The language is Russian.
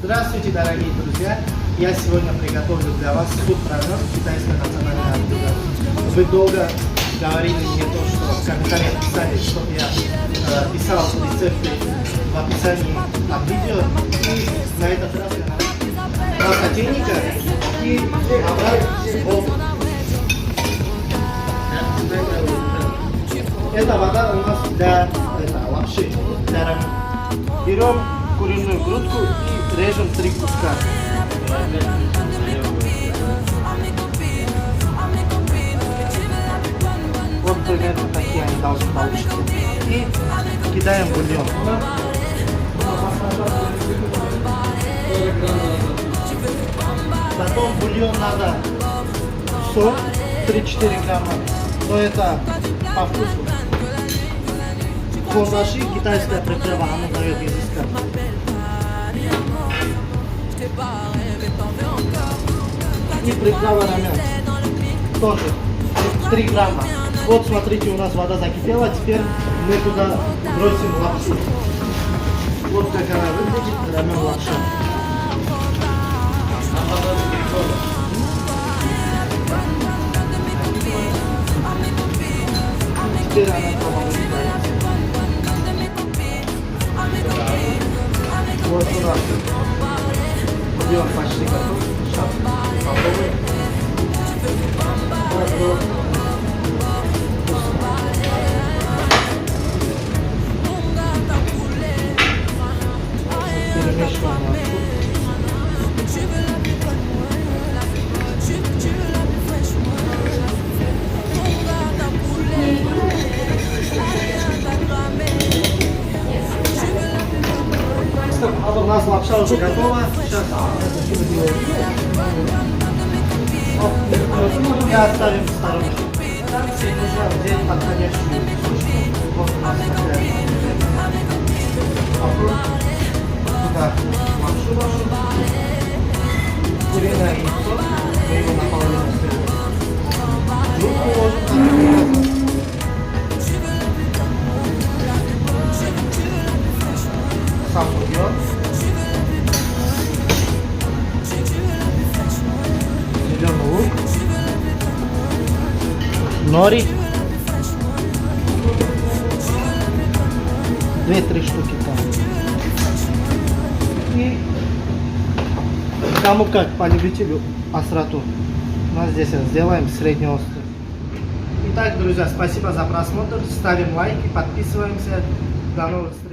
Здравствуйте, дорогие друзья! Я сегодня приготовлю для вас суп ражон, китайское национальное блюдо. Вы долго говорили мне то, что в комментариях писали, чтобы я писал рецепты в описании под видео. И на этот раз я два котельника и вода. Это вода у нас для лапши, для рамен. Берем куриную грудку и режем 3 куска. Вот примерно такие они должны получиться. И кидаем бульон. Потом бульон надо соль 3-4 грамма. Но это по вкусу. Хонаши, китайская приправа, она дает изыскать. И приправа рамен. Тоже 3 грамма. Вот смотрите, у нас вода закипела. Теперь мы туда бросим лапшу. Вот как она выглядит, рамен лапша. Теперь она помогает. Вот у нас бульон почти готов. Сейчас попробуем. Перемешиваем лапшу. У нас лапша уже готова. Сейчас и оставим в сторонке. Нужно взять подходящую сушку. Вот у нас такая. Туда лапшу ложим. Куриное яйцо. Мы его наполняем сверху. Луку ложим. Сам бульон. Зеленый лук, нори, 2-3 штуки там. И кому как, по любителю остроту. У нас здесь сделаем среднеострый. Итак, друзья, спасибо за просмотр. Ставим лайки, подписываемся. До новых встреч.